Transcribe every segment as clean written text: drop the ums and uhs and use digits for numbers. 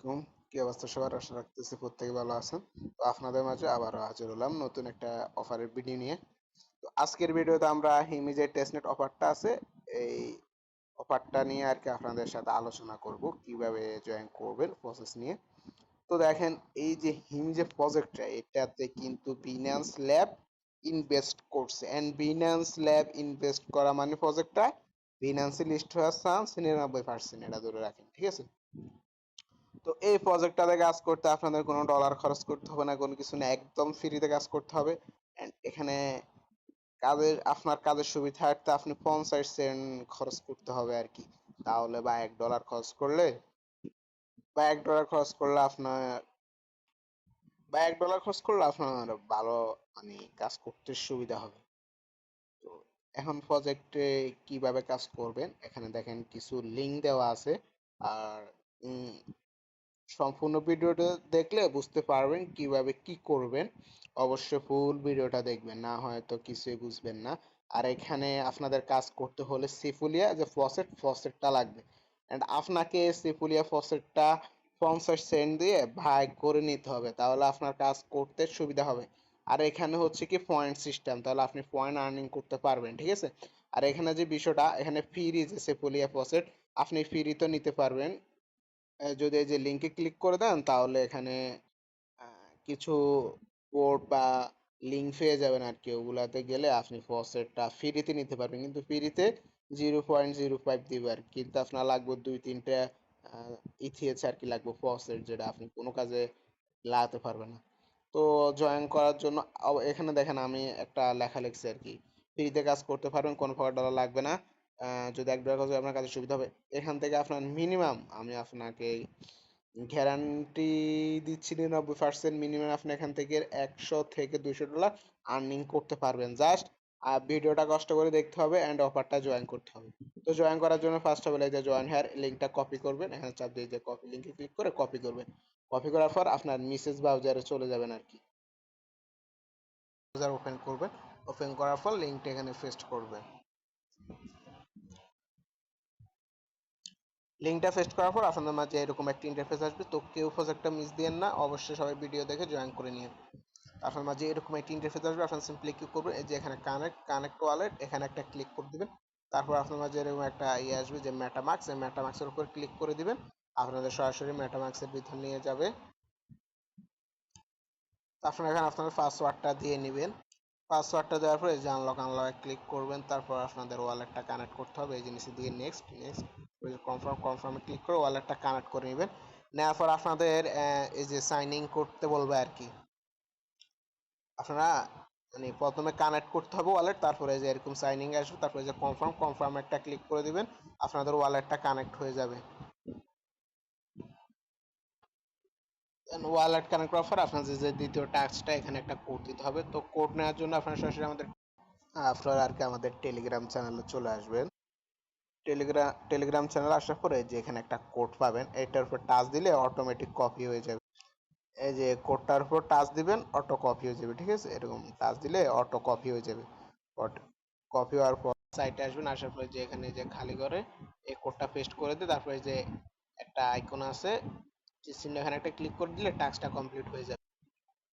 আলাইকুম। কি অবস্থা সবার? আশা রাখতেছি প্রত্যেকে ভালো আছেন। তো আপনাদের মাঝে আবারও হাজির হলাম নতুন একটা অফারের ভিডিও নিয়ে। তো আজকের ভিডিওতে আমরা হিমি যে টেস্টনেট অফারটা আছে, এই অফারটা নিয়ে আর কি আপনাদের সাথে আলোচনা করব কিভাবে জয়েন করবেন প্রসেস নিয়ে। তো দেখেন, এই যে হিমি যে প্রজেক্টটা, এটাতে কিন্তু বিনান্স ল্যাব ইনভেস্ট করছে, এন্ড বিনান্স ল্যাব ইনভেস্ট করা মানে প্রজেক্টটা বিনান্সে লিস্ট হওয়ার চান্স 99%, এটা ধরে রাখেন, ঠিক আছে? তো এই প্রজেক্টটাতে কাজ করতে আপনাদের কোনো ডলার খরচ করতে হবে না, কোনো কিছু না, একদম ফ্রিতে কাজ করতে হবে। এন্ড এখানে আপনার কাজের সুবিধার্থে আপনি 50 সেন্ট খরচ করতে হবে আর কি। তাহলে বা এক ডলার খরচ করলে আপনার ভালো, মানে কাজ করতে সুবিধা হবে। তো এখন প্রজেক্টে কিভাবে কাজ করবেন, এখানে দেখেন কিছু লিংক দেওয়া আছে। আর সম্পূর্ণ ভিডিওটা দেখলে বুঝতে পারবেন কিভাবে কি করবেন। অবশ্যই ফুল ভিডিওটা দেখবেন, না হয়তো কিছুই বুঝবেন না। আর এখানে আপনাদের কাজ করতে হলে সিফুলিয়া যে ফসেটটা লাগবে, এন্ড আপনাকে সিফুলিয়া ফসেটটা 50 সেন্ট দিয়ে ভাগ করে নিতে হবে, তাহলে আপনার কাজ করতে সুবিধা হবে। আর এখানে হচ্ছে কি পয়েন্ট সিস্টেম, তাহলে আপনি পয়েন্ট আর্নিং করতে পারবেন, ঠিক আছে? আর এখানে যে বিষয়টা, এখানে ফ্রি যে সিফুলিয়া ফসেট আপনি ফ্রিতে নিতে পারবেন। যদি এই যে লিঙ্কে ক্লিক করে দেন, তাহলে এখানে কিছু কোড বা লিঙ্ক পেয়ে যাবেন আর কি। ওগুলাতে গেলে আপনি ফসেটটা ফ্রিতে নিতে পারবেন, কিন্তু ফ্রিতে 0.05 দিবে আর কি। কিন্তু আপনার লাগবে 2-3টা ইথিএচ আর কি লাগবে ফসেট, যেটা আপনি কোনো কাজে লাগাতে পারবেন না। তো জয়েন করার জন্য এখানে দেখেন আমি একটা লেখা লিখছি আর কি, ফ্রিতে কাজ করতে পারবেন, কোনো প্রকার ডলার লাগবে না। যদি $1 কাজ হয় আপনার কাছে সুবিধা হবে। এখান থেকে আপনার মিনিমাম, আমি আপনাকে গ্যারান্টি দিচ্ছি 99%, মিনিমাম আপনি এখান থেকে 100 থেকে 200 ডলার আর্নিং করতে পারবেন। জাস্ট ভিডিওটা কষ্ট করে দেখতে হবে অ্যান্ড অফারটা জয়েন করতে হবে। তো জয়েন করার জন্য ফার্স্ট অফ অল এই যে জয়েন হেয়ার লিঙ্কটা কপি করবেন, এখানে চাপ দিয়ে যে কপি লিঙ্কে ক্লিক করে কপি করবেন। কপি করার পর আপনার মেসেজ ব্রাউজারে চলে যাবেন আর কি। ব্রাউজার ওপেন করবেন, ওপেন করার পর লিঙ্কটা এখানে পেস্ট করবেন। লিঙ্কটা পেস্ট করার পর আপনাদের মাঝে এরকম একটা ইন্টারফেস আসবে। তো কেউ প্রজেক্টটা মিস দিয়েন না, অবশ্যই সবাই ভিডিও দেখে জয়েন করে নিন। আপনার মাঝে এরকম একটা ইন্টারফেস আসবে, আপনার সিম্পলি ক্লিক করবেন, এই যে এখানে কানেক্ট ওয়ালেট, এখানে একটা ক্লিক করে দিবেন। তারপর আপনার মাঝে এরকম একটা ইয়ে আসবে যে মেটামাক্স, এই মেটামাক্সের উপর ক্লিক করে দিবেন, আপনাদের সরাসরি মেটামাক্সের ভিতর নিয়ে যাবে। আপনারা এখানে আপনাদের পাসওয়ার্ডটা দিয়ে নেবেন। পাসওয়ার্ডটা দেওয়ার পরে যে আনলক ক্লিক করবেন, তারপর আপনাদের ওয়ালেটটা কানেক্ট করতে হবে, এই জিনিসে দিয়ে নেক্সট নেক্সট কনফার্মে ক্লিক করে ওয়ালেটটা কানেক্ট করে নেবেন। নেওয়ার পর আপনাদের এই যে সাইন ইন করতে বলবে আর কি। আপনারা মানে প্রথমে কানেক্ট করতে হবে ওয়ালেট, তারপরে যে এরকম সাইনিং আসবে, তারপরে যে কনফার্ম একটা ক্লিক করে দিবেন, আপনাদের ওয়ালেটটা কানেক্ট হয়ে যাবে। ওয়ালেট কানেক্ট করার পর আপনাদের যে দ্বিতীয় টাস্কটা, এখানে একটা কোড দিতে হবে। তো কোড নেওয়ার জন্য আপনারা সরাসরি আপনারা আর কি আমাদের টেলিগ্রাম চ্যানেলে চলে আসবেন। টেলিগ্রাম চ্যানেল আসার পরে যে এখানে একটা কোড পাবেন, এটার উপর টাচ দিলে অটোমেটিক কপি হয়ে যাবে। এই যে কোডটার উপর টাচ দিবেন, অটো কপি হয়ে যাবে, ঠিক আছে? এরকম টাচ দিলে অটো কপি হয়ে যাবে। কপি হওয়ার পর সাইটে আসবেন, আসার পরে যে এখানে যে খালি করে এই কোডটা পেস্ট করে দিয়ে, তারপরে যে একটা আইকন আছে যে চিহ্ন, এখানে একটা ক্লিক করে দিলে টাস্কটা কমপ্লিট হয়ে যাবে।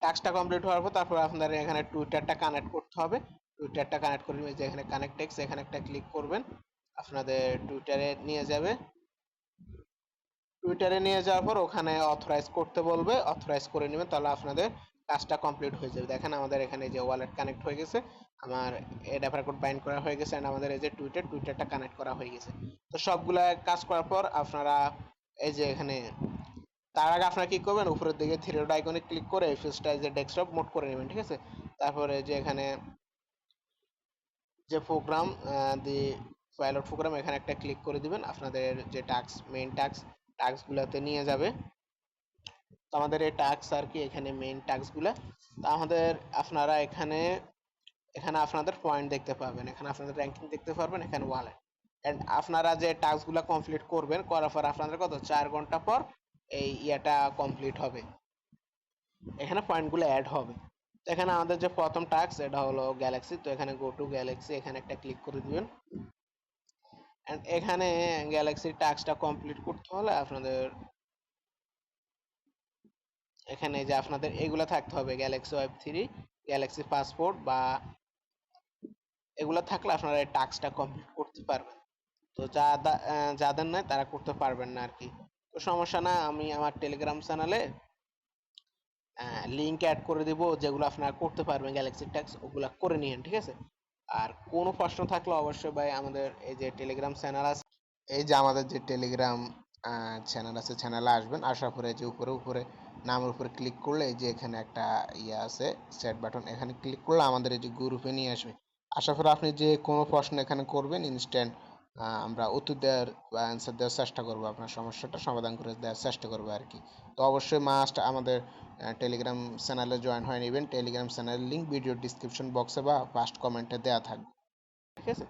টাস্কটা কমপ্লিট হওয়ার পর তারপর আপনাদের এখানে টুইটারটা কানেক্ট করতে হবে। টুইটারটা কানেক্ট করে যে এখানে কানেক্ট টেক্সট, এখানে একটা ক্লিক করবেন, আপনাদের টুইটারে নিয়ে যাবে। টুইটারে নিয়ে যাওয়ার পর ওখানে অথরাইজ করতে বলবে, অথরাইজ করে নেবেন, তাহলে আপনাদের কাজটা কমপ্লিট হয়ে যাবে। দেখেন আমাদের এখানে যে ওয়ালেট কানেক্ট হয়ে গেছে, আমার এডাফার কোড বাইন্ড করা হয়ে গেছে, এন্ড আমাদের এই যে টুইটারটা কানেক্ট করা হয়ে গেছে। তো সবগুলা কাজ করার পর আপনারা এই যে এখানে, তার আগে আপনারা কি করবেন, উপরের দিকে থ্রি ডট আইকনে ক্লিক করে ফেসটা যে ডেস্কটপ মোড করে নেবেন, ঠিক আছে? তারপরে যে এখানে যে প্রোগ্রাম, দি পাইলট প্রোগ্রাম, এখানে একটা ক্লিক করে দিবেন, আপনাদের যে মেইন টাস্কগুলোতে নিয়ে যাবে। তো আমাদের এই টাস্ক আর কি, এখানে মেইন টাস্কগুলো। তো আমাদের আপনারা এখানে এখানে আপনাদের পয়েন্ট দেখতে পাবেন, এখানে আপনাদের র্যাঙ্কিং দেখতে পারবেন, এখানে ওয়ালেট। এন্ড আপনারা যে টাস্কগুলো কমপ্লিট করবেন, করার পর আপনাদের কত 4 ঘন্টা পর এই ইয়েটা কমপ্লিট হবে, এখানে পয়েন্টগুলো অ্যাড হবে। তো এখানে আমাদের যে প্রথম টাস্ক, এটা হলো গ্যালাক্সি। তো এখানে গো টু গ্যালাক্সি, এখানে একটা ক্লিক করে দিবেন। এন্ড এখানে গ্যালাক্সির টাস্কটা কমপ্লিট করতে হলে আপনাদের এখানে যে আপনাদের এগুলা থাকতে হবে, গ্যালাক্সি ওয়েব 3, গ্যালাক্সি পাসপোর্ট বা এগুলা থাকলে আপনারা এই টাস্কটা কমপ্লিট করতে পারবেন। তো যাদের নাই তারা করতে পারবেন না আর কি। তো সমস্যা না, আমি আমার টেলিগ্রাম চ্যানেলে লিংক অ্যাড করে দিব, যেগুলো আপনারা করতে পারবেন গ্যালাক্সি ট্যাক্স ওগুলা করে নিয়েন, ঠিক আছে। আর কোনো প্রশ্ন থাকলে অবশ্যই ভাই আমাদের এই যে টেলিগ্রাম চ্যানেল আছে, এই যে আমাদের যে টেলিগ্রাম চ্যানেল আছে, চ্যানেলে আসবেন। আসার পরে যে উপরে উপরে নামের উপরে ক্লিক করলে এই যে এখানে একটা ইয়ে আছে চ্যাট বাটন, এখানে ক্লিক করলে আমাদের এই যে গ্রুপে নিয়ে আসবে। আসার পরে আপনি যে কোনো প্রশ্ন এখানে করবেন, ইনস্ট্যান্ট আমরা উত্তর দেওয়ার বা অ্যান্সার দেওয়ার চেষ্টা করবো, আপনার সমস্যাটা সমাধান করে দেওয়ার চেষ্টা করবো আর কি। তো অবশ্যই মাস্ট আমাদের টেলিগ্রাম চ্যানেলে জয়েন হয়ে নেবেন। টেলিগ্রাম চ্যানেলের লিঙ্ক ভিডিও ডিসক্রিপশন বক্সে বা ফার্স্ট কমেন্টে দেওয়া থাকবে, ঠিক আছে।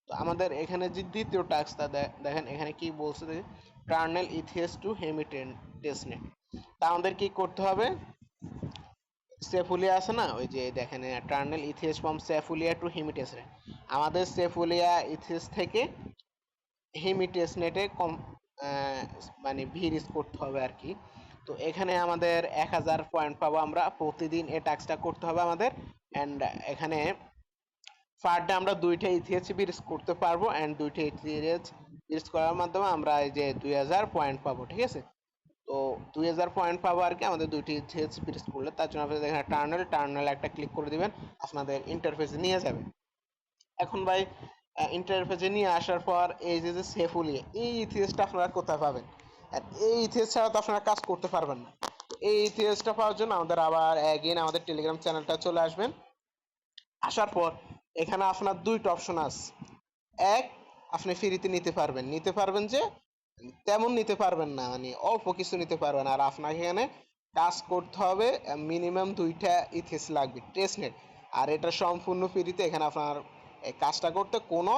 তো আমাদের এখানে যে দ্বিতীয় টাস্কটা দেখেন এখানে কি বলছে যে টার্নেল ইথিয়াস টু হেমিটেসনেট। তা আমাদের কি করতে হবে, সেফুলিয়া আছে না, ওই যে দেখেন টার্নেল ইথিয়াস ফ্রম সেফুলিয়া টু হেমিটেসনেট, আমাদের সেফুলিয়া ইথিয়াস থেকে হেমিটেসনেটে কম মানে ভিরিজ করতে হবে আর কি। তো এখানে আমাদের 1000 পয়েন্ট পাবো আমরা প্রতিদিন, এই টাস্কটা করতে হবে আমাদের। অ্যান্ড এখানে পার ডে আমরা 2টা ইথিএস ব্রিজ করতে পারবো, এন্ড 2টা ইথিএস ব্রিজ করার মাধ্যমে আমরা এই যে 2000 পয়েন্ট পাবো, ঠিক আছে। তো 2000 পয়েন্ট পাবো আর কি আমাদের 2টি ইথিএস ব্রিজ করলে। তার জন্য আপনাদের এখানে টার্নেল একটা ক্লিক করে দিবেন, আপনাদের ইন্টারফেসে নিয়ে যাবে। এখন ভাই ইন্টারফেসে নিয়ে আসার পর এই যে সেফুলি, এই ইথিএসটা আপনারা কোথায় পাবেন? আর এই ইথিএস ছাড়া তো আপনারা কাজ করতে পারবেন না। এই ইথিএসটা পাওয়ার জন্য আমাদের আবার এগেইন আমাদের টেলিগ্রাম চ্যানেলটা চলে আসবেন। আসার পর এখানে আপনার দুইটা অপশন আছে। এক, আপনি ফ্রিতে নিতে পারবেন যে তেমন নিতে পারবেন না, মানে অল্প কিছু নিতে পারবেন। আর আপনাকে এখানে কাজ করতে হবে, মিনিমাম 2টা ইথিএস লাগবে টেস্টনেট। আর এটা সম্পূর্ণ ফ্রিতে, এখানে আপনার এই কাজটা করতে কোনো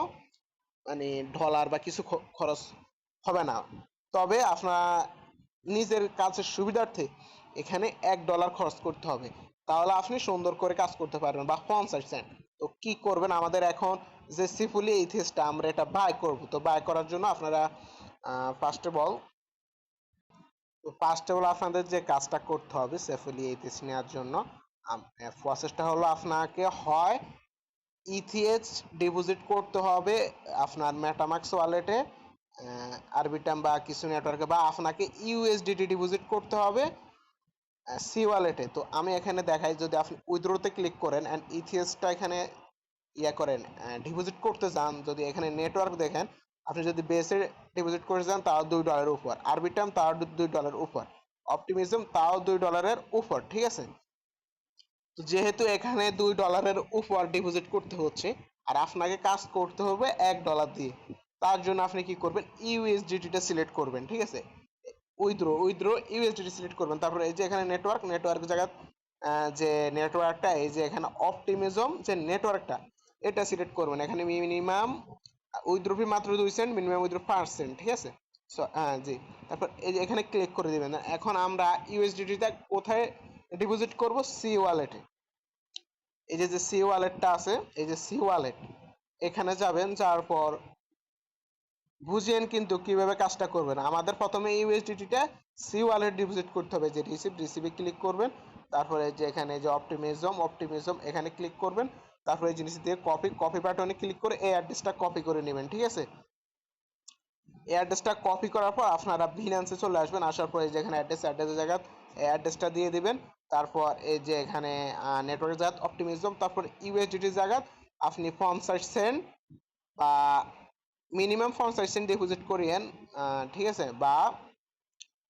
মানে ডলার বা কিছু খরচ হবে না। তবে আপনার নিজের কাজের সুবিধার্থে এখানে $1 খরচ করতে হবে, তাহলে আপনি সুন্দর করে কাজ করতে পারবেন, বা 50 সেন্ট। তো কি করবেন, আমাদের এখন যে সিফুলি ইথিএসটা আমরা এটা বাই করব। তো বাই করার জন্য আপনারা ফার্স্ট অফ অল আপনাদের যে কাজটা করতে হবে সেফুলি ইথিএস নেওয়ার জন্য, প্রসেসটা হলো আপনাকে হয় ইথিএস ডিপোজিট করতে হবে আপনার মেটামাক্স ওয়ালেটে, আরবিটাম বা কিছু নেটওয়ার্কে, বা আপনাকে ইউএসডিটি ডিপোজিট করতে হবে সি ওয়ালেটে। তো আমি এখানে দেখাই, যদি আপনি উইথড্রোতে ক্লিক করেন অ্যান্ড ইথিএসটা এখানে করেন ডিপোজিট করতে যান, যদি এখানে নেটওয়ার্ক দেখেন, আপনি যদি বেসে ডিপোজিট করে যান তাও $2 উপর, আরবিটাম তাও $2 উপর, অপটিমিজম তাও $2 উপর, ঠিক আছে। তো যেহেতু এখানে $2 উপর ডিপোজিট করতে হচ্ছে, আর আপনাকে কাজ করতে হবে $1 দিয়ে, তার জন্য আপনি কি করবেন, ইউএসডিটিটা সিলেক্ট করবেন, ঠিক আছে। উইথড্রো ইউএসডিটি সিলেক্ট করবেন। তারপরে এই যে এখানে নেটওয়ার্ক জায়গা যে নেটওয়ার্কটা, এই যে এখানে অপটিমিজম যে নেটওয়ার্কটা, এটা সিলেক্ট করবেন। এখানে মিনিমাম উইথড্রো ফি মাত্র 2 সেন্ট, মিনিমাম উইথড্রো 5 সেন্ট, ঠিক আছে। সো জি, তারপর এই যে এখানে ক্লিক করে দিবেন। এখন আমরা ইউএসডিটিটা কোথায় ডিপোজিট করব, সি ওয়ালেটে। এই যে যে সি ওয়ালেটটা আছে, এই যে সি ওয়ালেট, এখানে যাবেন, যাওয়ার পর বুঝেন কিন্তু কিভাবে কাজটা করবেন। আমাদের প্রথমে ইউএসডিটিটা সি ওয়ালেট ডিপোজিট করতে হবে, যে রিসিভে ক্লিক করবেন। তারপরে যে এখানে যে অপটিমিজম এখানে ক্লিক করবেন। তারপরে এই জিনিস দিয়ে কপি বাটনে ক্লিক করে এই অ্যাড্রেসটা কপি করে নেবেন, ঠিক আছে। এই অ্যাড্রেসটা কপি করার পর আপনারা বিনান্সে চলে আসবেন। আসার পর এই যে এখানে অ্যাড্রেসের জায়গা অ্যাড্রেসটা দিয়ে দিবেন। তারপর এই যে এখানে নেটওয়ার্ক জায়গা অপটিমিজম, তারপর ইউএসডিটি জায়গা আপনি 50 সেন্ট বা মিনিমাম 50 সেন্ট ডিপোজিট করিয়েন, ঠিক আছে, বা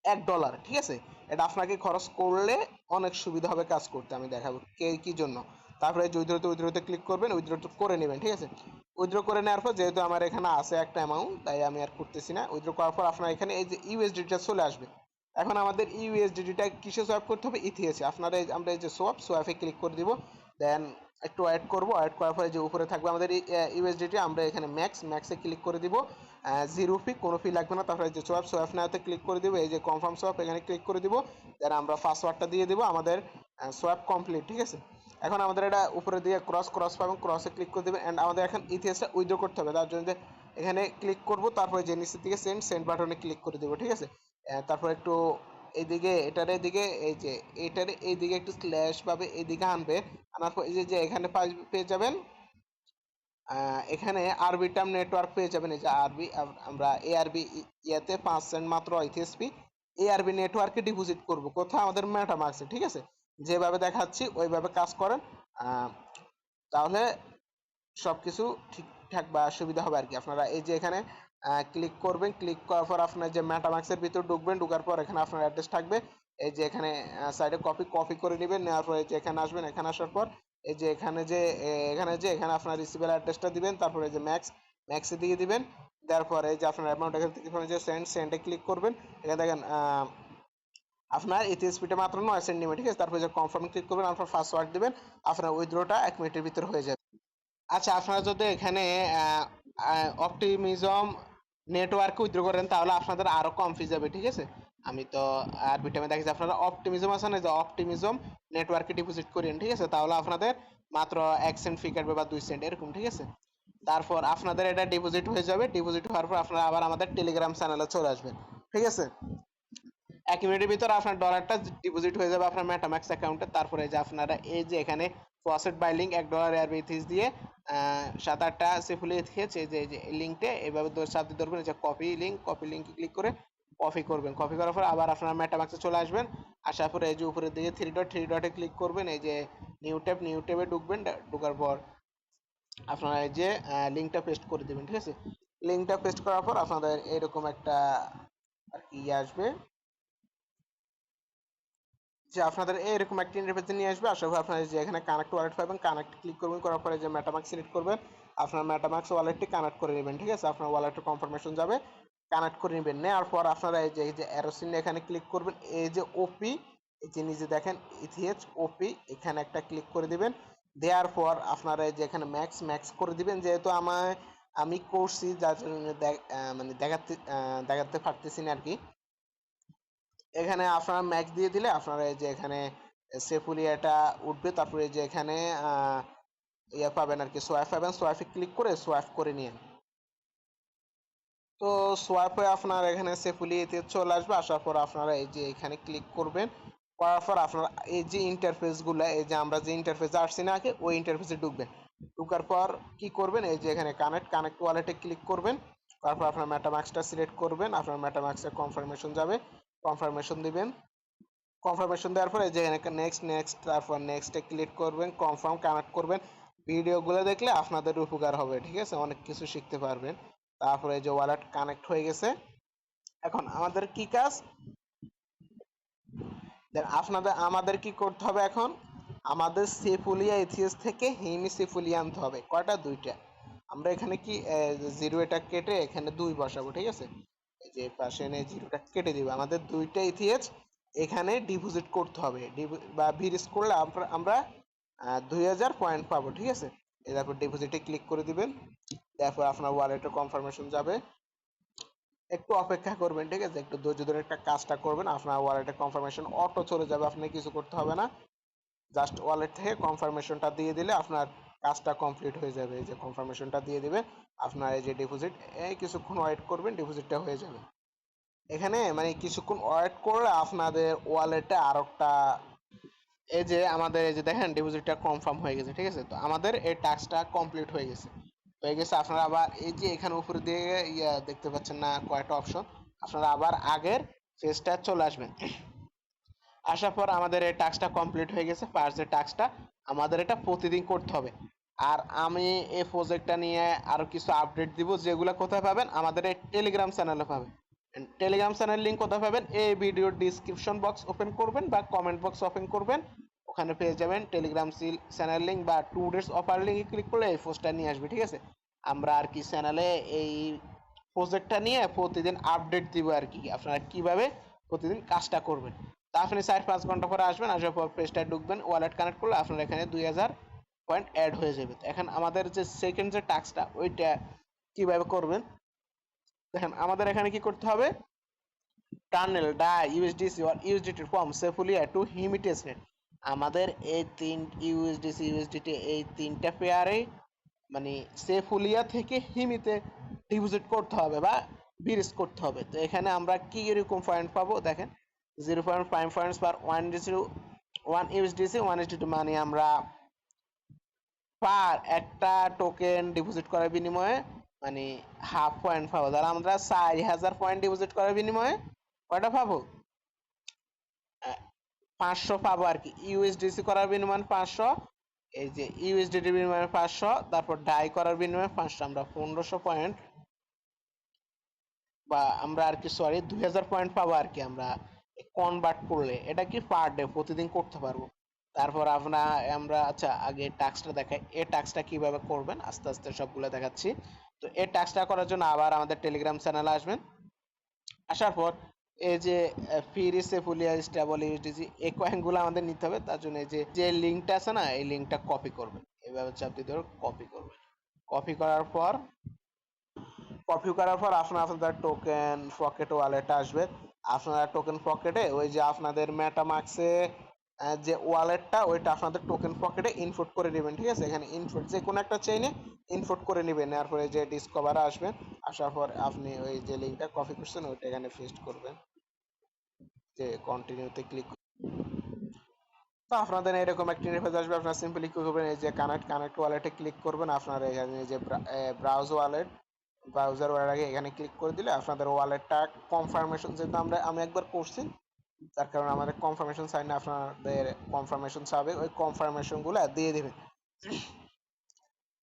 $1, ঠিক আছে। এটা আপনাকে খরচ করলে অনেক সুবিধা হবে কাজ করতে, আমি দেখাবো কি জন্য। তারপরে উইথড্রোতে ক্লিক করবেন, উইথড্রো করে নেবেন, ঠিক আছে। উইথড্র করে নেওয়ার পর যেহেতু আমার এখানে আছে একটা অ্যামাউন্ট, তাই আমি আর করতেছি না। উইথড্র করার পর আপনার এখানে এই যে ইউএসডিটা চলে আসবে। এখন আমাদের ইউএসডিটা কিসে সোয়াপ করতে হবে, ইথিএসে। আপনারা আমরা এই যে সোয়াপে ক্লিক করে দিব, দেন একটু ওয়েট করব। ওয়েট করার পরে যে উপরে থাকবে আমাদের ইউএসডিটি, আমরা এখানে ম্যাক্সে ক্লিক করে দিব। জিরো ফি, কোনো ফি লাগবে না। তারপরে যে সোয়াপ নাওতে ক্লিক করে দিব, এই যে কনফার্ম সোয়াপ এখানে ক্লিক করে দিব। দেন আমরা পাসওয়ার্ডটা দিয়ে দিব, আমাদের সোয়াপ কমপ্লিট, ঠিক আছে। এখন আমাদের এটা উপরে দিয়ে ক্রস পাবেন, ক্রসে ক্লিক করে দেবেন। অ্যান্ড আমাদের এখন ইথিএসটা উইথড্র করতে হবে, তার জন্য এখানে ক্লিক করব। তারপরে যে নিচের দিকে সেন্ড বাটনে ক্লিক করে দেবো, ঠিক আছে। তারপর একটু এইদিকে এটার এইদিকে এই যে এটার এইদিকে একটু স্ল্যাশ পাবে, এইদিকে আনবে, আনার পর এই যে এখানে পেয়ে যাবেন এখানে আরবি টার্ম নেটওয়ার্ক পেয়ে যাবেন। এই যে আরবি, আমরা এআরবি ইয়াতে 5 সেন্ট মাত্র ইথিএসপি এআরবি নেটওয়ার্কে ডিপোজিট করব কোথায়? আমাদের মেটামাক্সে। ঠিক আছে, যেভাবে দেখাচ্ছি ওইভাবে কাজ করেন, তাহলে সবকিছু ঠিকঠাক বা সুবিধা হবে আর কি। আপনারা এই যে এখানে ক্লিক করবেন, ক্লিক করার পর আপনার যে মেটামাক্সের ভিতর ঢুকবেন, ঢোকার পর এখানে আপনার অ্যাড্রেস থাকবে। এই যে এখানে সাইডে কপি করে নেবেন, নেওয়ার পর এই যে এখানে আসবেন, এখানে আসার পর এই যে এখানে আপনার রিসিভার অ্যাড্রেসটা দিবেন, তারপরে এই যে ম্যাক্সে দিয়ে দিবেন, দেওয়ার পরে এই যে আপনার অ্যামাউন্ট এখান থেকে যে সেন্ডে ক্লিক করবেন। এখানে দেখেন আপনার ইথিএসপিটা মাত্র 9 সেন্ট নেবে। ঠিক আছে, তারপরে যে কনফার্ম ক্লিক করবেন, আপনার পাসওয়ার্ড দিবেন, আপনার উইথড্রটা 1 মিনিটের ভিতর হয়ে যাবে। আচ্ছা, আপনারা যদি এখানে অপটিমিজম নেটওয়ার্কে উইথড্র করেন তাহলে আপনাদের আরো কম ফি যাবে। ঠিক আছে, আমি তো আর বিটামে দেখেছি আপনারা অপটিমিজম আছে না, যে অপটিমিজম নেটওয়ার্কে ডিপোজিট করেন। ঠিক আছে, তাহলে আপনাদের মাত্র 1 সেন্ট ফি কাটবে বা 2 সেন্ট এরকম। ঠিক আছে, তারপর আপনাদের এটা ডিপোজিট হয়ে যাবে। ডিপোজিট হওয়ার পর আপনারা আবার আমাদের টেলিগ্রাম চ্যানেলে চলে আসবেন। ঠিক আছে, 1 মিনিটের ভিতর আপনার ডলারটা ডিপোজিট হয়ে যাবে আপনার মেটাম্যাক্স অ্যাকাউন্টে। তারপরে যে আপনারা এই যে এখানে ফসেট বাই লিঙ্ক $1 এয়ারবি ইথিস দিয়ে 7-8টা সেফুলি ইথিস, এই যে লিঙ্কটা এভাবে চাপ ধরবেন, যে কপি লিঙ্কে ক্লিক করে কপি করবেন। কপি করার পর আবার আপনার মেটাম্যাক্সে চলে আসবেন। আসার পরে এই যে উপরের দিকে থ্রি ডটে ক্লিক করবেন, এই যে নিউ ট্যাবে ঢুকবেন। ঢোকার পর আপনারা এই যে লিঙ্কটা পেস্ট করে দেবেন। ঠিক আছে, লিঙ্কটা পেস্ট করার পর আপনাদের এরকম একটা আর কি আসবে, যে আপনাদের এরকম একটা ইন্টারফেসে নিয়ে আসবে। আশা করি আপনারা যে এখানে কানেক্ট ওয়ালেট পাবেন, কানেক্ট ক্লিক করবেন, করার পরে যে মেটামাক্স সিলেক্ট করবেন, আপনার মেটামাক্স ওয়ালেটটি কানেক্ট করে নেবেন। ঠিক আছে, আপনার ওয়ালেটের কনফার্মেশন যাবে, কানেক্ট করে নেবেন। নেওয়ার পর আপনারা এই যে অ্যারো চিহ্ন এখানে ক্লিক করবেন, এই যে ওপি, এই যে নিজে দেখেন ইথিএচ ওপি, এখানে একটা ক্লিক করে দিবেন। দেওয়ার পর আপনারা এই যে এখানে ম্যাক্স করে দিবেন, যেহেতু আমি করছি যার জন্য মানে দেখাতে পারতেছি না আর কি। এখানে আপনারা ম্যাক্স দিয়ে দিলে আপনারা এই যে এখানে সেফুলিয়াটা উঠবে। তারপরে এই যে এখানে ইয়া পাবেন আর কি, সোয়াইপ পাবেন, সোয়াইপে ক্লিক করে সোয়াইপ করে নিন। তো সোয়াইপ হয়ে আপনার এখানে সেফুলিয়াতে চলে আসবে। আসার পর আপনারা এই যে এখানে ক্লিক করবেন, করার পর আপনারা এই যে ইন্টারফেসগুলো, এই যে আমরা যে ইন্টারফেসে আসছি না আগে, ওই ইন্টারফেসে ঢুকবেন। ঢুকার পর কি করবেন, এই যে এখানে কানেক্ট ওয়ালেটে ক্লিক করবেন। তারপর আপনার মেটামাক্সটা সিলেক্ট করবেন, আপনার মেটামাক্সের কনফার্মেশন যাবে, কনফার্মেশন দিবেন। কনফার্মেশন দেওয়ার পরে যে নেক্সট, তারপর নেক্সটে ক্লিক করবেন, কনফার্ম কানেক্ট করবেন। ভিডিওগুলো দেখলে আপনাদের উপকার হবে। ঠিক আছে, অনেক কিছু শিখতে পারবেন। তারপরে যে ওয়ালেট কানেক্ট হয়ে গেছে, এখন আমাদের কি কাজ, আমাদের কি করতে হবে এখন, আমাদের সেফুলিয়া এথিএস থেকে হেমি সেফুলিয়া আনতে হবে। কয়টা? 2টা। আমরা এখানে কি জিরো এটা কেটে এখানে 2 বসাবো। ঠিক আছে, এই যে পাশে এনে জিরোটা কেটে দিব, আমাদের 2টা ইথিএস এখানে ডিপোজিট করতে হবে। বা ভিরিস করলে আমরা 2000 পয়েন্ট পাবো। ঠিক আছে, তারপর ডিপোজিটে ক্লিক করে দিবেন। তারপর আপনার ওয়ালেটের কনফার্মেশন যাবে, একটু অপেক্ষা করবেন। ঠিক আছে, একটু ধৈর্য ধরে একটা কাজটা করবেন, আপনার ওয়ালেটের কনফার্মেশন অটো চলে যাবে, আপনি কিছু করতে হবে না। জাস্ট ওয়ালেট থেকে কনফার্মেশনটা দিয়ে দিলে আপনার কাজটা কমপ্লিট হয়ে যাবে। এই যে কনফার্মেশনটা দিয়ে দিবেন, আপনার এই যে ডিপোজিট, এই কিছুক্ষণ ওয়েট করবেন, ডিপোজিটটা হয়ে যাবে। এখানে মানে কিছুক্ষণ ওয়েট করলে আপনাদের ওয়ালেটে আর একটা, এই যে আমাদের এই যে দেখেন ডিপোজিটটা কনফার্ম হয়ে গেছে। ঠিক আছে, তো আমাদের এই টাস্কটা কমপ্লিট হয়ে গেছে। আপনারা আবার এই যে এখানে উপরে দিয়ে ইয়া দেখতে পাচ্ছেন না কয়টা অপশন, আপনারা আবার আগের ফেজটা চলে আসবেন। আসার পর আমাদের এই টাস্কটা কমপ্লিট হয়ে গেছে। ফার্স্ট যে টাস্কটা আমাদের এটা প্রতিদিন করতে হবে। আর আমি এই প্রজেক্টটা নিয়ে আরো কিছু আপডেট দিব, যেগুলো কোথায় পাবেন, আমাদের এই টেলিগ্রাম চ্যানেলে পাবেন। টেলিগ্রাম চ্যানেল লিংক কোথায় পাবেন, এই ভিডিওর ডিসক্রিপশন বক্স ওপেন করবেন বা কমেন্ট বক্স ওপেন করবেন, ওখানে পেয়ে যাবেন টেলিগ্রাম চ্যানেল লিংক বা 2 ডেজ অফার লিংকে ক্লিক করলে এই পোস্টটা নিয়ে আসবে। ঠিক আছে, আমরা আর কি চ্যানেলে এই প্রজেক্টটা নিয়ে প্রতিদিন আপডেট দিব আর কি, আপনারা কিভাবে প্রতিদিন কাজটা করবেন। তা আপনি 4-5 ঘন্টা পরে আসবেন, আসার পর পেজটায় ঢুকবেন, ওয়ালেট কানেক্ট করলে আপনার এখানে 2000 পয়েন্ট অ্যাড হয়ে যাবে। এখন আমাদের যে সেকেন্ড যে টাস্কটা, ওইটা কিভাবে করবেন দেখেন। আমাদের এখানে কি করতে হবে, টার্নেল ডা USDC or USDT from Sepolia to হিমি টেস্টনেট, আমাদের এই ইউএসডিটি এই 3টা পেয়ারে মানে সেফুলিয়া থেকে হিমিতে ডিপোজিট করতে হবে বা বিরিজ করতে হবে। তো এখানে আমরা কি এরকম পয়েন্ট পাবো দেখেন, 0.5 পয়েন্টস পার 1 ইউএসডিসি 1:2 মানে আমরা পার একটা টোকেন ডিপোজিট করার বিনিময়ে মানে হাফ পয়েন্ট পাবো। তাহলে আমরা 4000 পয়েন্ট ডিপোজিট করার বিনিময়ে কয়টা পাবো? 500 পাবো আর কি। ইউএসডিসি করার বিনিময়ে 500, এই যে ইউএসডিটি বিনিময়ে 500, তারপর ডাই করার বিনিময়ে 500, আমরা 1500 পয়েন্ট বা আমরা আর কি সরি 2000 পয়েন্ট পাবো আর কি আমরা কনভার্ট করলে। এটা কি পার ডে প্রতিদিন করতে পারবো। তারপর আমরা আচ্ছা আগে টাস্কটা দেখাই, এই টাস্কটা কিভাবে করবেন আস্তে আস্তে সবগুলো দেখাচ্ছি। তো এই টাস্কটা করার জন্য আবার আমাদের টেলিগ্রাম চ্যানেলে আসবেন। আসার পর এই যে ফ্রি সেফুলিয়া স্টেবল ইউএসডিসি এই কয়েনগুলো আমাদের নিতে হবে। তার জন্য এই যে যে লিঙ্কটা আছে না, এই লিঙ্কটা কপি করবেন, এইভাবে চাপ দিতে হবে, কপি করবেন। কপি করার পর আপনাদের টোকেন পকেট ওয়ালেট আসবে। আপনারা টোকেন পকেটে ওই যে আপনাদের মেটামাক্সে যে ওয়ালেটটা ওইটা আপনাদের টোকেন পকেটে ইনপুট করে নেবেন, ঠিক আছে? এখানে ইনপুট যে কোনো একটা চেইনে ইনপুট করে নেবেন। এরপরে যে ডিসকভারে আসবেন, আসার পর আপনি ওই যে লিঙ্কটা কপি করছেন ওইটা এখানে পেস্ট করবেন, যে কন্টিনিউতে ক্লিক। তো আপনাদের এরকম একটা ইন্টারফেস আসবে। আপনারা সিম্পলি কি করবেন, এই যে কানেক্ট ওয়ালেটে ক্লিক করবেন। আপনার এখানে যে ব্রাউজ ওয়ালেট, ব্রাউজার ওয়ালেট আগে এখানে ক্লিক করে দিলে আপনাদের ওয়ালেটটা কনফার্মেশন, যেহেতু আমি একবার করছি তার কারণে আমাদের কনফার্মেশন সাইন আপনাদের কনফার্মেশন চাবে, ওই কনফার্মেশন গুলো দিয়ে দিবেন।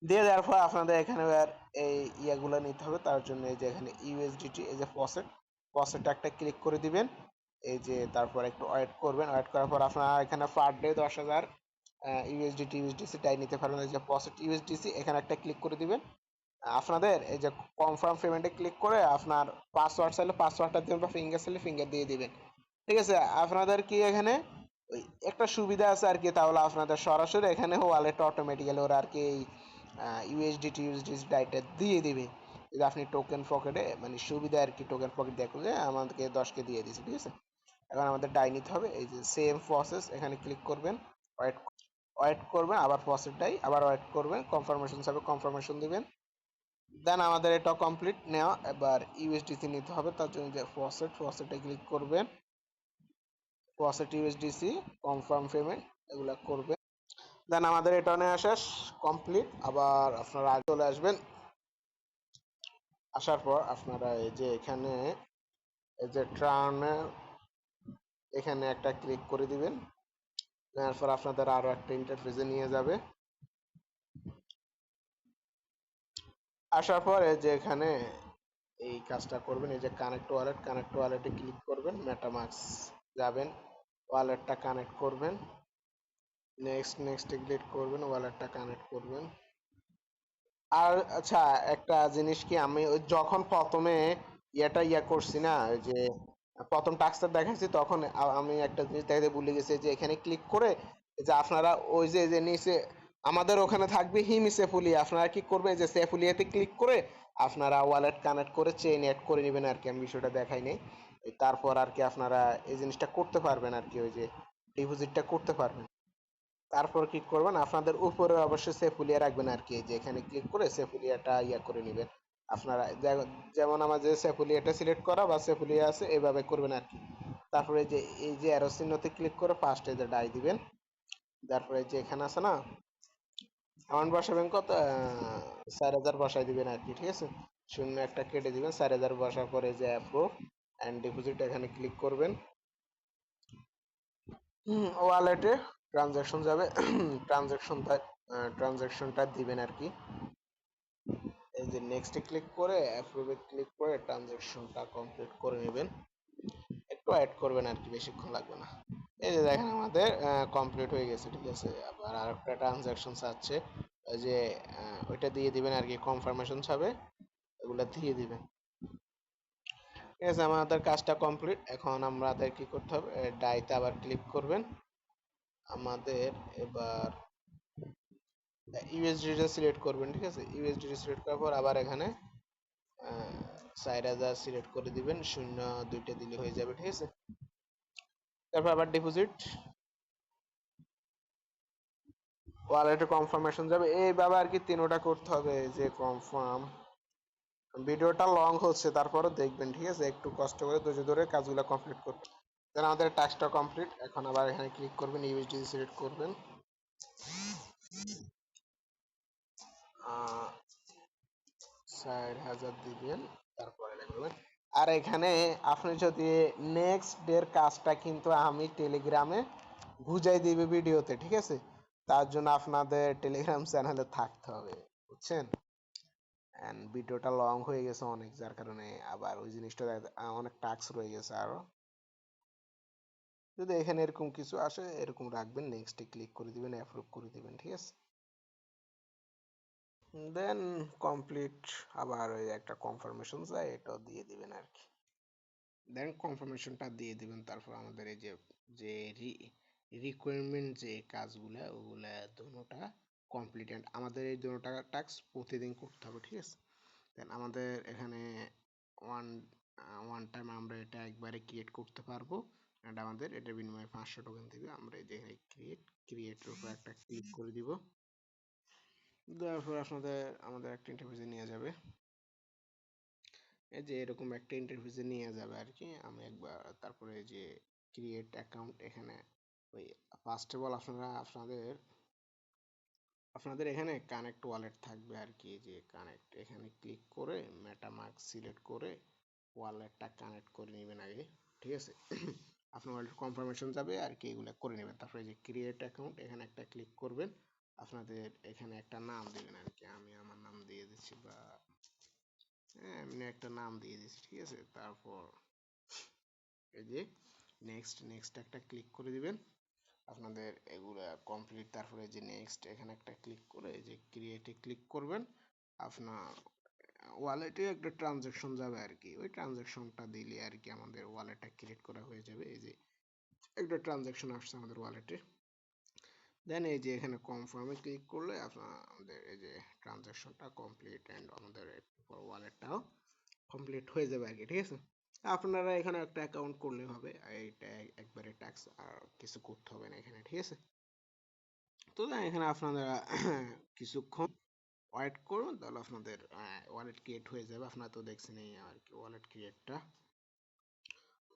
দিয়ে দেওয়ার পর আপনাদের এখানে আর এই ইয়াগুলো নিতে হবে। তার জন্য এই যে এখানে ইউএসডিটি, এই যে ফসেট একটা ক্লিক করে দিবেন। এই যে তারপর একটু ওয়েট করবেন, ওয়েট করার পর আপনারা এখানে পার ডে 10,000 ইউএসডিসি টাই নিতে পারবেন। এই যে ফসেট ইউএসডিসি এখানে একটা ক্লিক করে দিবেন। আপনাদের এই যে কনফার্ম পেমেন্টে ক্লিক করে আপনার পাসওয়ার্ড চাইলে পাসওয়ার্ডটা দিবেন বা ফিঙ্গার চাইলে ফিঙ্গার দিয়ে দিবেন, ঠিক আছে? আপনাদের কি এখানে ওই একটা সুবিধা আছে আর কি, তাহলে আপনাদের সরাসরি এখানে ওয়ালেট অটোমেটিক্যালি ওরা আর কি ইউএসডিটি ডাইটা দিয়ে দিবে। যদি আপনি টোকেন পকেটে মানে সুবিধা আর কি, টোকেন পকেট দেখলে আমাদেরকে 10কে দিয়ে দিয়েছে, ঠিক আছে? এখন আমাদের ডাই নিতে হবে। এই যে সেম প্রসেস এখানে ক্লিক করবেন, ওয়েট ওয়েট করবেন, আবার প্রসেস ডাই, আবার ওয়েট করবেন, কনফার্মেশন হিসাবে কনফার্মেশন দিবেন। দেন আমাদের এটা কমপ্লিট নেওয়া। এবার ইউএসডিসি নিতে হবে, তার জন্য যে ফসেটে ক্লিক করবেন, ফসেট ইউএসডিসি কনফার্ম পেমেন্ট এগুলা করবেন। দেন আমাদের এটা নেওয়া শেষ, কমপ্লিট। আবার আপনারা আগে চলে আসবেন। আসার পর আপনারা এই যে এখানে এই যে ট্রানের এখানে একটা ক্লিক করে দিবেন। নেওয়ার পর আপনাদের আরো একটা ইন্টারফেসে নিয়ে যাবে। আসার পর এই যে এখানে এই কাজটা করবেন, এই যে কানেক্ট ওয়ালেটে ক্লিক করবেন, মেটামাক্স যাবেন, ওয়ালেটটা কানেক্ট করবেন, নেক্সটে ক্লিক করবেন, ওয়ালেটটা কানেক্ট করবেন। আর আচ্ছা একটা জিনিস কি, আমি ওই যখন প্রথমে ইয়া করছি না, ওই যে প্রথম টাস্কটা দেখাচ্ছি, তখন আমি একটা জিনিস দেখাতে ভুলে গেছি, যে এখানে ক্লিক করে যে আপনারা ওই যে নিচে আমাদের ওখানে থাকবে হিম সেফুলিয়া, আপনারা কি করবেন, যে সেফুলিয়াতে ক্লিক করে আপনারা ওয়ালেট কানেক্ট করে চেইন অ্যাড করে নেবেন আর কি। আমি বিষয়টা দেখাই নাই। তারপর আর কি আপনারা এই জিনিসটা করতে পারবেন আর কি, ওই যে ডিপোজিটটা করতে পারবেন। তারপর কি করবেন, আপনাদের উপরে অবশ্যই সেফুলিয়া রাখবেন আর কি, যে এখানে ক্লিক করে সেফুলিয়াটা ইয়া করে নেবেন। আপনারা যেমন আমার যে সেফুলিয়াটা সিলেক্ট করা বা সেফুলিয়া আছে এভাবে করবেন আর কি। তারপরে যে এই যে অ্যারো চিহ্নতে ক্লিক করে ফার্স্টে যে ডাই দিবেন। তারপরে যে এখানে আছে না অ্যামাউন্ট বসাবেন কত, 4,000 বসাই দিবেন আর কি, ঠিক আছে? শূন্য একটা কেটে দিবেন, 4,000 বসার পরে যে অ্যাপ্রুভ অ্যান্ড ডিপোজিট এখানে ক্লিক করবেন। ওয়ালেটে ট্রানজাকশন যাবে, ট্রানজাকশনটা ট্রানজাকশনটা দিবেন আর কি। এই যে নেক্সটে ক্লিক করে অ্যাপ্রুভে ক্লিক করে ট্রানজাকশনটা কমপ্লিট করে নেবেন। একটু অ্যাড করবেন আর কি, বেশিক্ষণ লাগবে না। এই যে দেখেন আমাদের কমপ্লিট হয়ে গেছে, ঠিক আছে? আবার আরেকটা ট্রানজাকশন চাচ্ছে, ওই যে ওইটা দিয়ে দিবেন আর কি, কনফার্মেশন চাবে, এগুলা দিয়ে দিবেন। ঠিক আছে, আমাদের কাজটা কমপ্লিট। এখন আমাদের কি করতে হবে, ডাইতে আবার ক্লিক করবেন। আমাদের এবার ইউএসডিটা সিলেক্ট করবেন, ঠিক আছে? ইউএসডিটি সিলেক্ট করার পর আবার এখানে 4,000 সিলেক্ট করে দিবেন, শূন্য দুইটা দিলে হয়ে যাবে, ঠিক আছে? তারপর আবার ডিপোজিট, ওয়ালেটে কনফার্মেশন যাবে, এইভাবে আর কি তিনোটা করতে হবে, যে কনফার্ম। ভিডিওটা লং হচ্ছে, তারপরে দেখবেন, ঠিক আছে? একটু কষ্ট করে ধৈর্য ধরে কাজগুলো কমপ্লিট করতে। দেন আমাদের টাস্কটা কমপ্লিট। এখন আবার এখানে ক্লিক করবেন, ইউএসডি সিলেক্ট করবেন, 4000 দিবেন, তারপরে লিখবেন। আর এখানে আপনি যদি নেক্সট ডের কাজটা কিন্তু আমি টেলিগ্রামে বুঝাই দিবে ভিডিওতে, ঠিক আছে? তার জন্য আপনাদের টেলিগ্রাম চ্যানেলে থাকতে হবে, বুঝছেন? এন্ড ভিডিওটা লং হয়ে গেছে অনেক, যার কারণে আবার ওই জিনিসটা অনেক টাস্ক রয়ে গেছে আরো। যদি এখানে এরকম কিছু আসে এরকম রাখবেন, নেক্সটে ক্লিক করে দিবেন, অ্যাপ্রুভ করে দিবেন, ঠিক আছে? Then complete. আবার ওই একটা কনফার্মেশন চাই, এটাও দিয়ে দিবেন আর কি। দেন কনফার্মেশনটা দিয়ে দিবেন। তারপর আমাদের এই যে যে রিকোয়ারমেন্ট যে কাজগুলা ওগুলা দুটোটা কমপ্লিট, আমাদের এই দুটোটা টাস্ক প্রতিদিন করতে হবে, ঠিক আছে? দেন আমাদের এখানে ওয়ান ওয়ান টাইম আমরা এটা একবারে ক্রিয়েট করতে পারবো, এন্ড আমাদের এটার বিনিময়ে 500 টোকেন দিবে। আমরা এই যে ক্রিয়েটের উপর একটা ক্লিক করে দিব, দেওয়ার পর আপনাদের আমাদের একটা ইন্টারফেসে নিয়ে যাবে। এই যে এরকম একটা ইন্টারফেসে নিয়ে যাবে আর কি। আমি একবার তারপরে যে ক্রিয়েট অ্যাকাউন্ট, এখানে ওই ফার্স্ট অফ অল আপনাদের এখানে কানেক্ট ওয়ালেট থাকবে আর কি। যে কানেক্ট, এখানে ক্লিক করে মেটামাস্ক সিলেক্ট করে ওয়ালেটটা কানেক্ট করে নেবেন আগে, ঠিক আছে? আপনার ওয়ালেট কনফার্মেশন যাবে আর কি, এগুলো করে নেবেন। তারপরে যে ক্রিয়েট অ্যাকাউন্ট, এখানে একটা ক্লিক করবেন, আপনাদের এখানে একটা নাম দিবেন আর কি। আমি আমার নাম দিয়ে দিচ্ছি, বা হ্যাঁ এমনি একটা নাম দিয়ে দিচ্ছি, ঠিক আছে? তারপর এই যে নেক্সট একটা ক্লিক করে দিবেন, আপনাদের এগুলা কমপ্লিট। তারপরে যে নেক্সট, এখানে একটা ক্লিক করে এই যে ক্রিয়েটে ক্লিক করবেন। আপনার ওয়ালেটে একটা ট্রানজাকশন যাবে আর কি, ওই ট্রানজাকশনটা দিলে আর কি আমাদের ওয়ালেটটা ক্রিয়েট করা হয়ে যাবে। এই যে একটা ট্রানজাকশন আসছে আমাদের ওয়ালেটে। দেন এই যে এখানে কনফার্মে ক্লিক করলে আমাদের এই যে ট্রানজাকশনটা কমপ্লিট, এন্ড আমাদের ওয়ালেটটাও কমপ্লিট হয়ে যাবে আর কি, ঠিক আছে? আপনারা এখানে একটা অ্যাকাউন্ট করলে হবে, এইটা একবারে ট্যাক্স আর কিছু করতে হবে না এখানে, ঠিক আছে? তো এখানে আপনারা কিছুক্ষণ ওয়েট করুন, তাহলে আপনাদের ওয়ালেট ক্রিয়েট হয়ে যাবে। আপনারা তো দেখছেন এই আর কি ওয়ালেট ক্রিয়েটটা।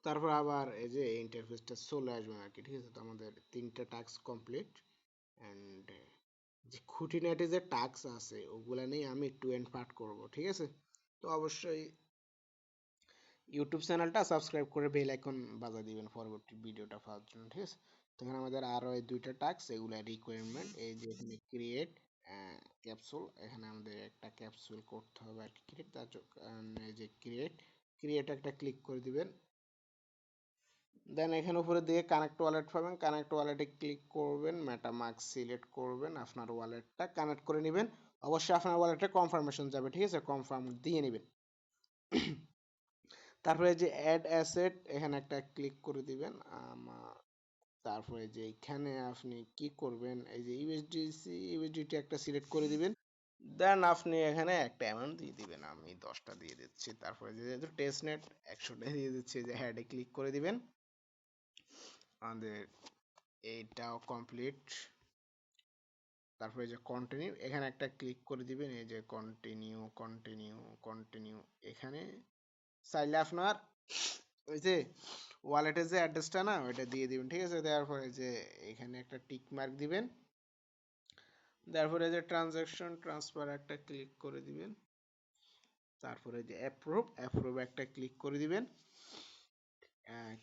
তারপর আবার এই যে ইন্টারফেসটা চলে আসবে আর কি, ঠিক আছে? তো আমাদের 3টা টাস্ক কমপ্লিট, এন্ড যে খুঁটিনাটি যে টাস্ক আছে ওগুলা নিয়ে আমি একটু এন্ড পার্ট করব, ঠিক আছে? তো অবশ্যই ইউটিউব চ্যানেলটা সাবস্ক্রাইব করে বেল আইকন বাজিয়ে দিবেন পরবর্তী ভিডিওটা পাওয়ার জন্য, ঠিক আছে? তো এখানে আমাদের আরো এই 2টা টাস্ক, এগুলা রিকোয়ারমেন্ট। এই যে এখানে ক্রিয়েট ক্যাপসুল, এখানে আমাদের একটা ক্যাপসুল করতে হবে আর কি ক্রিয়েট। তার এই যে ক্রিয়েট একটা ক্লিক করে দিবেন। দেন এখানে উপরে দিয়ে কানেক্ট ওয়ালেট পাবেন, কানেক্ট ওয়ালেটে ক্লিক করবেন, মেটামাস্ক সিলেক্ট করবেন, আপনার ওয়ালেটটা কানেক্ট করে নেবেন। অবশ্যই আপনার ওয়ালেটে কনফার্মেশন যাবে, ঠিক আছে? কনফার্ম দিয়ে নেবেন। তারপরে যে অ্যাড অ্যাসেট, এখানে একটা ক্লিক করে দিবেন। তারপরে যে এখানে আপনি কি করবেন, এই যে ইউএসডিটি একটা সিলেক্ট করে দিবেন। দেন আপনি এখানে একটা অ্যামাউন্ট দিয়ে দিবেন, আমি 10টা দিয়ে দিচ্ছি। তারপরে যেহেতু টেস্ট নেট 100টা দিয়ে দিচ্ছি, যে হ্যাডে ক্লিক করে দিবেন। আমাদের এইটাও কমপ্লিট। তারপরে যে কন্টিনিউ, এখানে একটা ক্লিক করে দিবেন। এই যে কন্টিনিউ, এখানে চাইলে আপনার ওই যে ওয়ালেটের যে অ্যাড্রেসটা না ওইটা দিয়ে দিবেন, ঠিক আছে? দেওয়ার পরে যে এখানে একটা টিক মার্ক দিবেন, তারপরে যে ট্রানজাকশন ট্রান্সফার একটা ক্লিক করে দিবেন। তারপরে যে অ্যাপ্রুভ একটা ক্লিক করে দিবেন।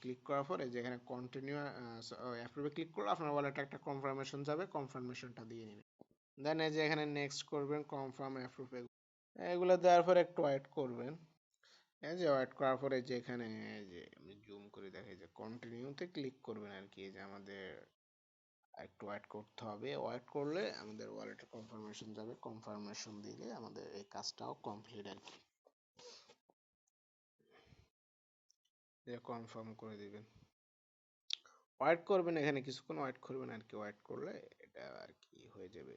ক্লিক করার পরে যে এখানে কন্টিনিউ অ্যাপ্রুভে ক্লিক করলে আপনার ওয়ালেটে একটা কনফার্মেশন যাবে, কনফার্মেশনটা দিয়ে নেবেন। দেন এই যে এখানে নেক্সট করবেন, কনফার্ম অ্যাপ্রুভ, এগুলো দেওয়ার পরে একটু ওয়েট করবেন। এই যে ওয়েট করার পরে যে এখানে এই যে আমি জুম করে দেখাই, যে কন্টিনিউতে ক্লিক করবেন আর কি। যে আমাদের একটু ওয়েট করতে হবে, ওয়েট করলে আমাদের ওয়ালেটে কনফার্মেশন যাবে, কনফার্মেশন দিলে আমাদের এই কাজটাও কমপ্লিট আর কি। কনফার্ম করে দিবেন, ওয়েট করবেন, এখানে কিছুক্ষণ ওয়েট করবেন আর কি। ওয়েট করলে এটা আর কি হয়ে যাবে।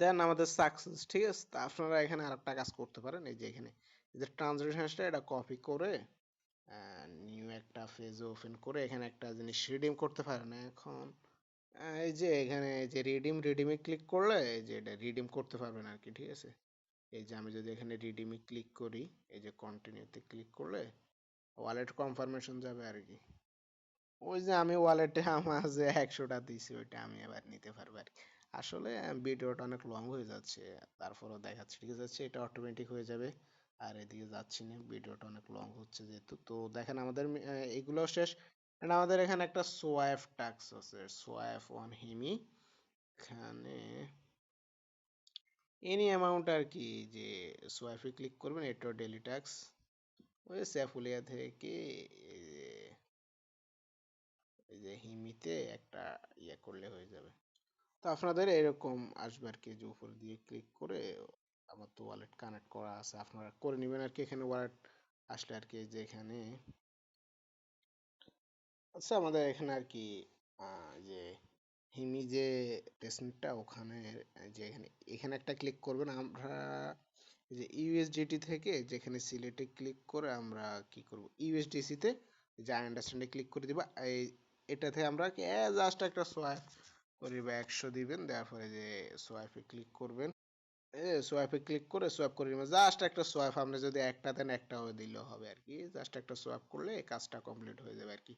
দেন আমাদের সাকসেস, ঠিক আছে? তা আপনারা এখানে আরেকটা কাজ করতে পারেন। এই যে এখানে এই যে ট্রানজাকশনটা এটা কপি করে নিউ একটা পেজ ওপেন করে এখানে একটা জিনিস রিডিম করতে পারেন। এখন এই যে এখানে এই যে রিডিমে ক্লিক করলে এই যে এটা রিডিম করতে পারবেন আর কি, ঠিক আছে? এই যে আমি যদি এখানে রিডিমে ক্লিক করি, এই যে কন্টিনিউতে ক্লিক করলে ওয়ালেট কনফার্মেশন যাবে আর কি। ওই যে আমি ওয়ালেটে আমার যে 100টা দিছি ওইটা আমি এবার নিতে পারবো আর কি। আসলে ভিডিওটা অনেক লং হয়ে যাচ্ছে, তারপরেও দেখাচ্ছি, ঠিক আছে, এটা অটোমেটিক হয়ে যাবে। আর এদিকে যাচ্ছি না, ভিডিওটা অনেক লং হচ্ছে যেহেতু। তো দেখেন আমাদের এগুলো শেষ। And আমাদের এখানে একটা সোয়াইপ টাস্ক আছে, সোয়াইপ অন হিমি। এখানে এনি অ্যামাউন্ট আর কি, যে সোয়াইপে ক্লিক করবেন, এটা ডেলি টাস্ক। ওই স্যাফুলিয়া থেকে এই যে হিমিতে একটা ইয়ে করলে হয়ে যাবে। তো আপনাদের এরকম আসবে আর কি, যে উপর দিয়ে ক্লিক করে, আমার তো ওয়ালেট কানেক্ট করা আছে, আপনারা করে নেবেন আর কি। এখানে ওয়ালেট আসলে আর কি, যে এখানে আচ্ছা আমাদের এখানে আর কি যে হিমি যে টেস্টনেটটা ওখানে, যে এখানে এখানে একটা ক্লিক করবেন আমরা, এই যে ইউএসডিটি থেকে যেখানে সিলেটে ক্লিক করে আমরা কি করব, ইউএসডিসি তে যে আন্ডারস্ট্যান্ডে ক্লিক করে দিবা। এই এটাতে আমরা কি জাস্ট একটা সোয়াইপ করে বা 100 দিবেন, দেওয়ার পরে যে সোয়াইপে ক্লিক করবেন, সোয়াইপে ক্লিক করে সোয়াইপ করে নেবেন, জাস্ট একটা সোয়াইপ। আপনি যদি একটা দেন একটাও দিলেও হবে আর কি, জাস্ট একটা সোয়াইপ করলে কাজটা কমপ্লিট হয়ে যাবে আর কি।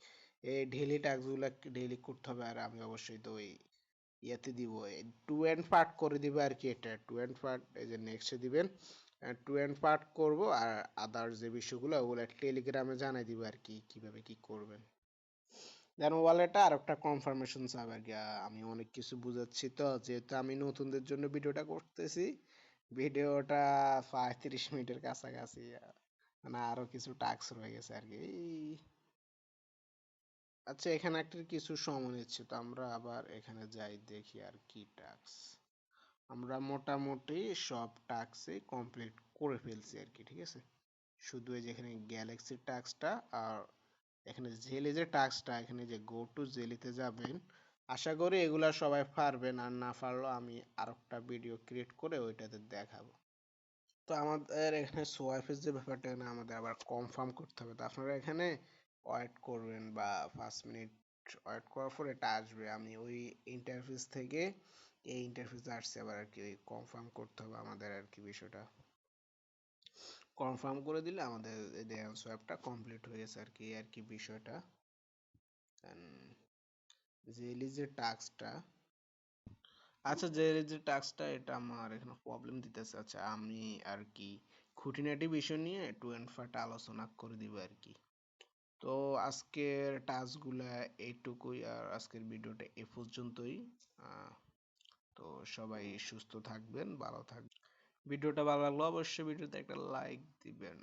এই ডেইলি টাস্কগুলো ডেইলি করতে হবে। আর আমি অবশ্যই তো ওই ইয়েতে দিব, টু এন্ড পার্ট করে দিবে আর কি। এটা টু এন্ড পার্ট, এই যে নেক্সটে দিবেন, টু এন্ড পার্ট করব। আর আদার যে বিষয়গুলো ওগুলো টেলিগ্রামে জানাই দিবে আর কি, কিভাবে কি করবেন। দেন ওয়ালেটে আর একটা কনফার্মেশন চাবে আর কি। আমি অনেক কিছু বুঝাচ্ছি তো, যেহেতু আমি নতুনদের জন্য ভিডিওটা করতেছি, ভিডিওটা 35 মিনিটের কাছাকাছি, মানে আরো কিছু টাস্ক রয়ে গেছে আর কি। আচ্ছা এখানে একটা কিছু সময় নিচ্ছে, তো আমরা আবার এখানে যাই দেখি আর কি টাস্ক। আমরা মোটামুটি সব টাস্কই কমপ্লিট করে ফেলছি আর কি, ঠিক আছে। শুধু এই যেখানে গ্যালাক্সির টাস্কটা আর এখানে জেলে যে টাস্কটা, এখানে যে গো টু জেলিতে যাবেন। আশা করি এগুলা সবাই পারবেন, আর না পারলেও আমি আরেকটা ভিডিও ক্রিয়েট করে ওইটাতে দেখাবো। তো আমাদের এখানে সোয়াইপের যে ব্যাপারটা, না আমাদের আবার কনফার্ম করতে হবে। তো আপনারা এখানে ওয়েট করবেন বা 5 মিনিট ওয়েট করার পর এটা আসবে। আমি ওই ইন্টারফেস থেকে এই ইন্টারফেসে আসছে আবার আর কি, ওই কনফার্ম করতে হবে আমাদের আর কি বিষয়টা। কনফার্ম করে দিলে আমাদের দেখেন সোয়াইপটা কমপ্লিট হয়ে গেছে আর কি, আর কি বিষয়টা। জেলি যে টাস্কটা, আচ্ছা যে টাস্কটা, এটা আমার এখানে প্রবলেম দিতেছে। আচ্ছা আমি আর কি খুঁটিনাটি বিষয় নিয়ে টু এন্ড ফাটা আলোচনা করে দিব আর কি। তো আজকের টাস্কগুলা এইটুকুই, আর আজকের ভিডিওটা এ পর্যন্তই। আহ, তো সবাই সুস্থ থাকবেন, ভালো থাকবেন। ভিডিওটা ভালো লাগলো অবশ্যই ভিডিওতে একটা লাইক দিবেন।